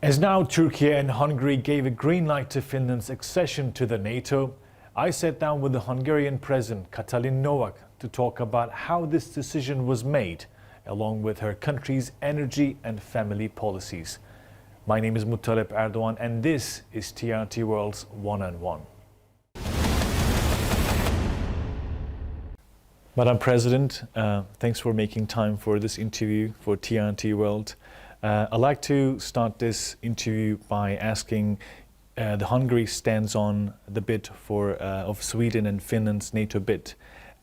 As now Türkiye and Hungary gave a green light to Finland's accession to the NATO, I sat down with the Hungarian President Katalin Novak to talk about how this decision was made, along with her country's energy and family policies. My name is Muttalip Erdoğan and this is TRT World's One-on-One. Madam President, thanks for making time for this interview for TRT World. I'd like to start this interview by asking the Hungary stands on the bid of Sweden and Finland's NATO bid.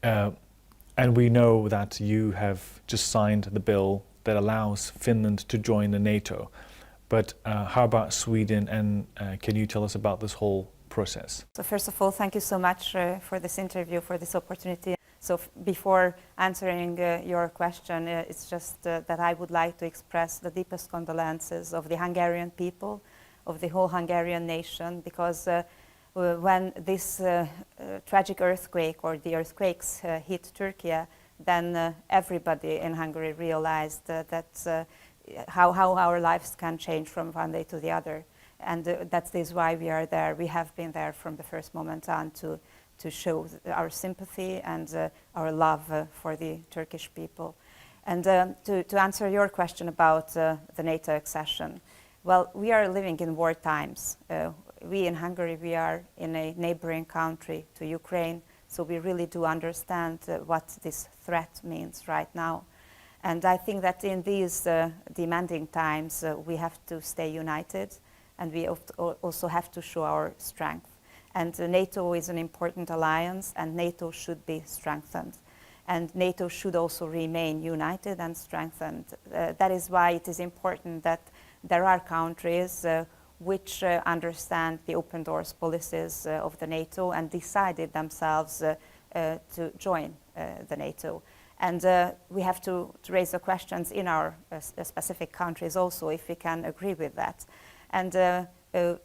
And we know that you have just signed the bill that allows Finland to join the NATO. But how about Sweden, and can you tell us about this whole process? So first of all, thank you so much for this interview, for this opportunity. So before answering your question, it's just that I would like to express the deepest condolences of the Hungarian people, of the whole Hungarian nation, because when this tragic earthquake or the earthquakes hit Turkey, then everybody in Hungary realized that how our lives can change from one day to the other. And that is why we are there. We have been there from the first moment on to show our sympathy and our love for the Turkish people. And to answer your question about the NATO accession, well, we are living in war times. We in Hungary, we are in a neighboring country to Ukraine, so we really do understand what this threat means right now. And I think that in these demanding times, we have to stay united, and we also have to show our strength. And NATO is an important alliance, and NATO should be strengthened. And NATO should also remain united and strengthened. That is why it is important that there are countries which understand the open doors policies of the NATO and decided themselves to join the NATO. And we have to raise the questions in our specific countries also, if we can agree with that. And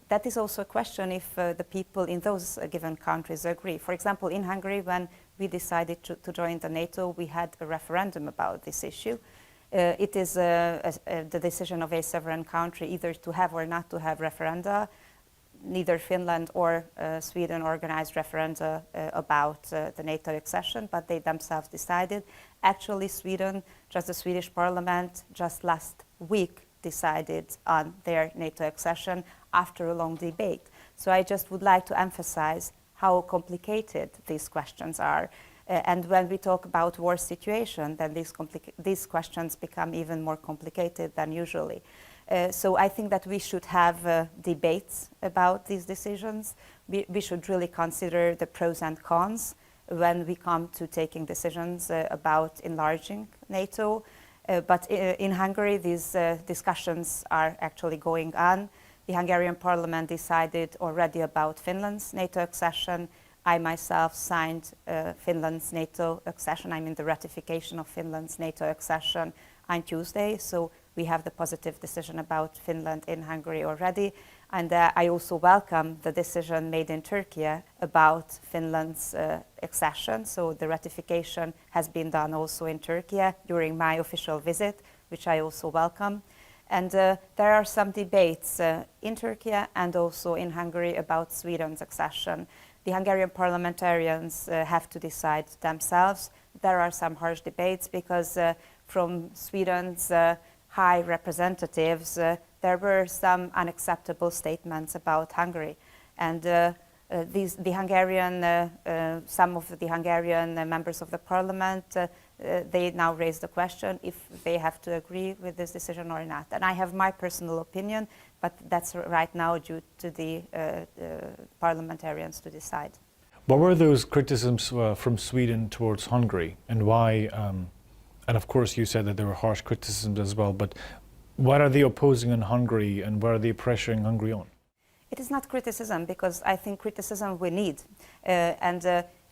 that is also a question if the people in those given countries agree. For example, in Hungary, when we decided to join the NATO, we had a referendum about this issue. It is the decision of a sovereign country either to have or not to have referenda. Neither Finland or Sweden organized referenda about the NATO accession, but they themselves decided. Actually, Sweden, just the Swedish parliament, just last week decided on their NATO accession after a long debate. So I just would like to emphasize how complicated these questions are. And when we talk about war situation, then these questions become even more complicated than usually. So I think that we should have debates about these decisions. We should really consider the pros and cons when we come to taking decisions about enlarging NATO. But in Hungary, these discussions are actually going on. The Hungarian parliament decided already about Finland's NATO accession. I myself signed Finland's NATO accession. I mean the ratification of Finland's NATO accession on Tuesday. So we have the positive decision about Finland in Hungary already. And I also welcome the decision made in Turkey about Finland's accession. So the ratification has been done also in Turkey during my official visit, which I also welcome. And there are some debates in Turkey and also in Hungary about Sweden's accession. The Hungarian parliamentarians have to decide themselves. There are some harsh debates because from Sweden's high representatives, there were some unacceptable statements about Hungary. And some of the Hungarian members of the parliament, they now raise the question if they have to agree with this decision or not. And I have my personal opinion, but that's right now due to the parliamentarians to decide. What were those criticisms from Sweden towards Hungary, and why? And of course, you said that there were harsh criticisms as well, but what are they opposing in Hungary, and what are they pressuring Hungary on? It is not criticism, because I think criticism we need.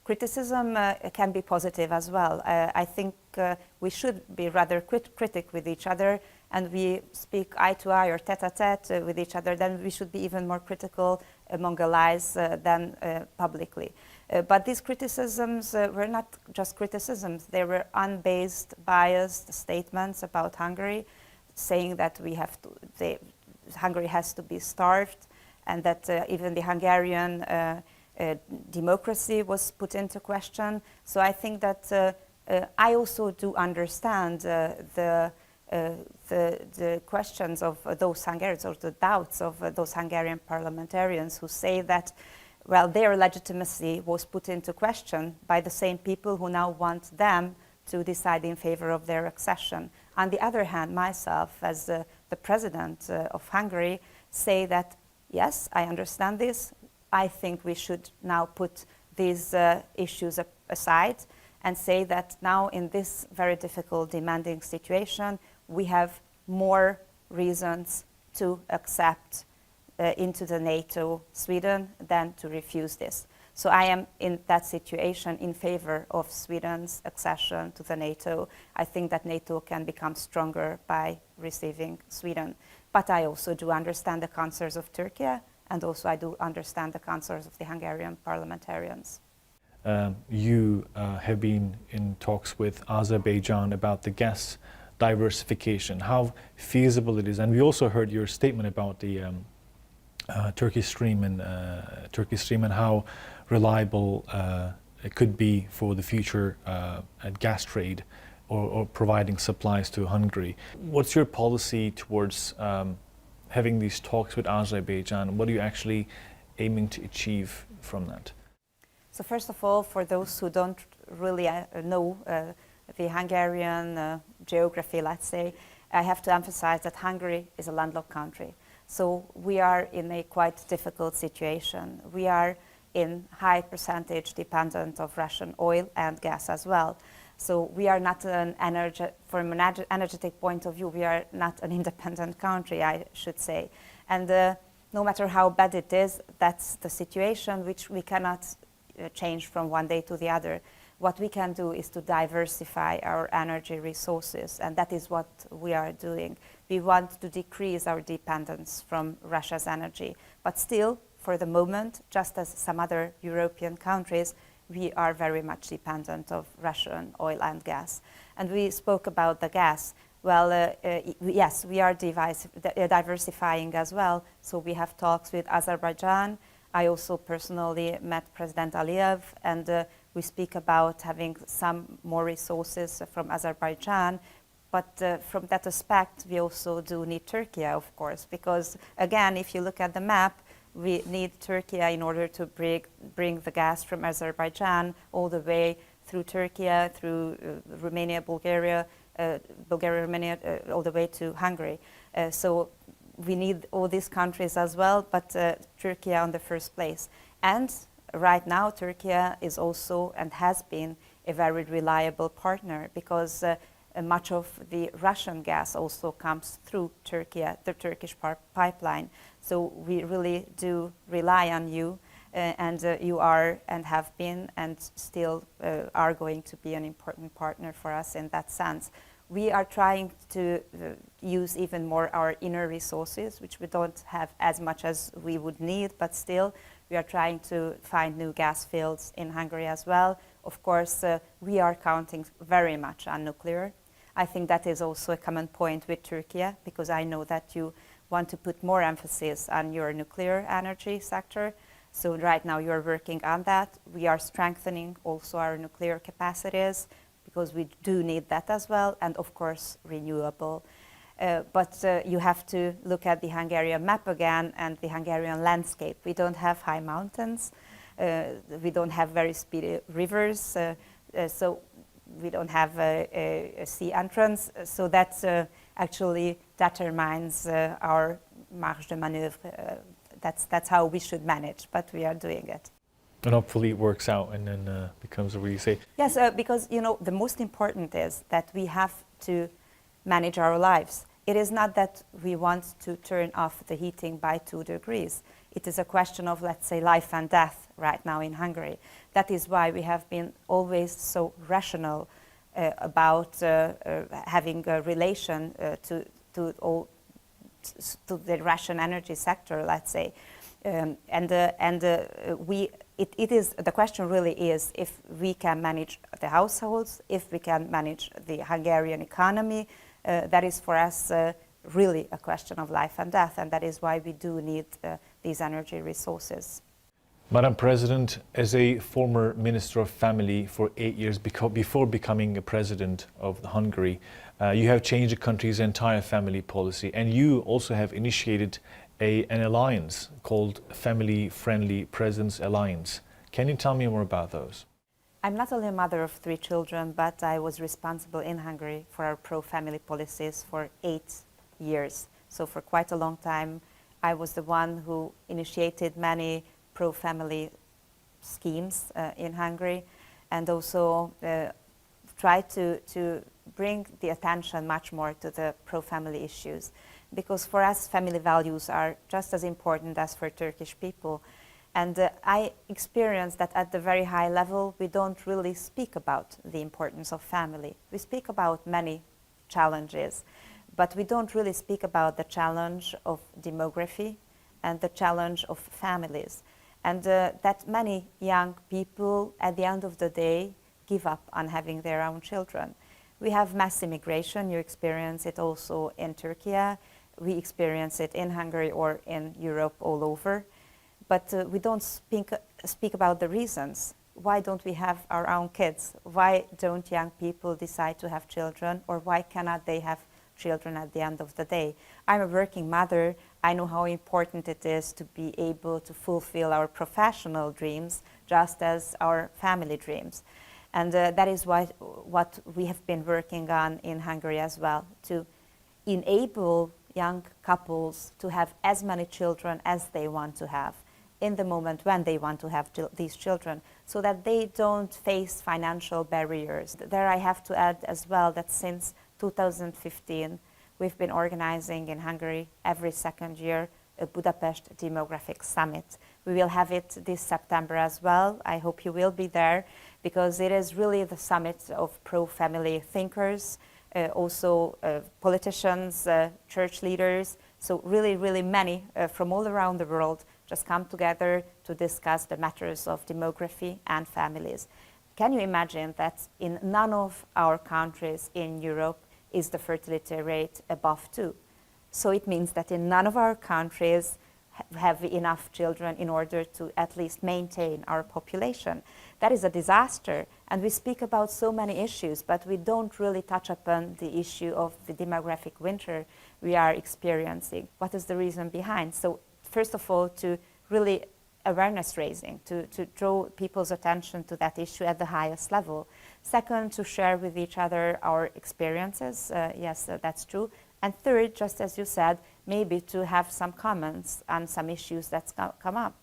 Criticism can be positive as well. I think we should be rather critic with each other, and we speak eye to eye or tete-a-tete with each other, then we should be even more critical among allies than publicly. But these criticisms were not just criticisms, they were unbased, biased statements about Hungary, saying that we have to, Hungary has to be starved, and that even the Hungarian democracy was put into question. So I think that I also do understand the questions of those Hungarians, or the doubts of those Hungarian parliamentarians who say that, well, their legitimacy was put into question by the same people who now want them to decide in favor of their accession. On the other hand, myself, as the president of Hungary, say that, yes, I understand this. I think we should now put these issues aside and say that now in this very difficult, demanding situation, we have more reasons to accept into the NATO Sweden than to refuse this. So I am in that situation in favor of Sweden's accession to the NATO. I think that NATO can become stronger by receiving Sweden. But I also do understand the concerns of Turkey, and also I do understand the concerns of the Hungarian parliamentarians. You have been in talks with Azerbaijan about the gas diversification, how feasible it is. And we also heard your statement about the Turkish Stream and how reliable it could be for the future gas trade or providing supplies to Hungary. What's your policy towards having these talks with Azerbaijan? What are you actually aiming to achieve from that? So first of all, for those who don't really know the Hungarian geography, let's say, I have to emphasize that Hungary is a landlocked country. So we are in a quite difficult situation. We are in high percentage dependent of Russian oil and gas as well. So we are not from an energetic point of view, we are not an independent country, I should say. And no matter how bad it is, that's the situation which we cannot change from one day to the other. What we can do is to diversify our energy resources, and that is what we are doing. We want to decrease our dependence from Russia's energy, but still, for the moment, just as some other European countries, we are very much dependent of Russian oil and gas. And we spoke about the gas. Well, yes, we are diversifying as well. So we have talks with Azerbaijan. I also personally met President Aliyev, and we speak about having some more resources from Azerbaijan. But from that aspect, we also do need Turkey, of course, because again, if you look at the map, we need Turkey in order to bring the gas from Azerbaijan all the way through Turkey, through Romania, Bulgaria, Romania, all the way to Hungary. So we need all these countries as well, but Turkey on the first place. And right now, Turkey is also and has been a very reliable partner, because much of the Russian gas also comes through Turkey, the Turkish pipeline. So we really do rely on you, and you are and have been and still are going to be an important partner for us in that sense. We are trying to use even more our inner resources, which we don't have as much as we would need, but still we are trying to find new gas fields in Hungary as well. Of course, we are counting very much on nuclear. I think that is also a common point with Turkey, because I know that you want to put more emphasis on your nuclear energy sector. So right now you are working on that. We are strengthening also our nuclear capacities, because we do need that as well, and of course renewable. But you have to look at the Hungarian map again and the Hungarian landscape. We don't have high mountains, we don't have very speedy rivers, so we don't have a sea entrance, so that actually determines our marge de manœuvre. That's how we should manage, but we are doing it. And hopefully it works out and then becomes what you say. Yes, because the most important is that we have to manage our lives. It is not that we want to turn off the heating by 2 degrees. It is a question of, let's say, life and death right now in Hungary. That is why we have been always so rational about having a relation to the Russian energy sector, let's say. The question really is if we can manage the households, if we can manage the Hungarian economy. That is for us really a question of life and death, and that is why we do need these energy resources. Madam President, as a former Minister of Family for 8 years before becoming a President of Hungary, you have changed the country's entire family policy, and you also have initiated an alliance called Family Friendly Presidents Alliance. Can you tell me more about those? I'm not only a mother of 3 children, but I was responsible in Hungary for our pro-family policies for 8 years. So for quite a long time, I was the one who initiated many pro-family schemes in Hungary, and also tried to bring the attention much more to the pro-family issues. Because for us, family values are just as important as for Turkish people. And I experienced that at the very high level, we don't really speak about the importance of family. We speak about many challenges, but we don't really speak about the challenge of demography and the challenge of families. And that many young people, at the end of the day, give up on having their own children. We have mass immigration. You experience it also in Türkiye. We experience it in Hungary or in Europe all over. But we don't speak about the reasons. Why don't we have our own kids? Why don't young people decide to have children, or why cannot they have children at the end of the day? I'm a working mother. I know how important it is to be able to fulfill our professional dreams just as our family dreams. And that is what we have been working on in Hungary as well, to enable young couples to have as many children as they want to have in the moment when they want to have these children, so that they don't face financial barriers. There I have to add as well that since 2015, we've been organizing in Hungary every second year a Budapest Demographic Summit. We will have it this September as well. I hope you will be there, because it is really the summit of pro-family thinkers, also politicians, church leaders, so really many from all around the world just come together to discuss the matters of demography and families. Can you imagine that in none of our countries in Europe is the fertility rate above 2? So it means that in none of our countries have enough children in order to at least maintain our population. That is a disaster, and we speak about so many issues, but we don't really touch upon the issue of the demographic winter we are experiencing. What is the reason behind? So first of all, to really awareness raising, to draw people's attention to that issue at the highest level. Second, to share with each other our experiences. Yes, that's true. And third, just as you said, maybe to have some comments on some issues that come up,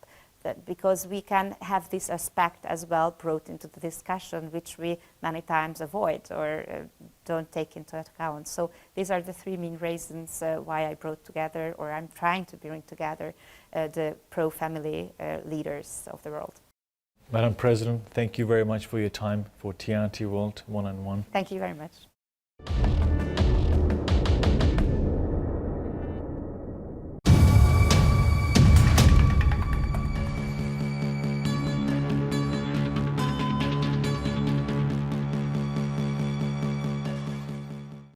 because we can have this aspect as well brought into the discussion, which we many times avoid or don't take into account. So these are the 3 main reasons why I brought together, or I'm trying to bring together, the pro-family leaders of the world. Madam President, thank you very much for your time for TRT World One-on-One. Thank you very much.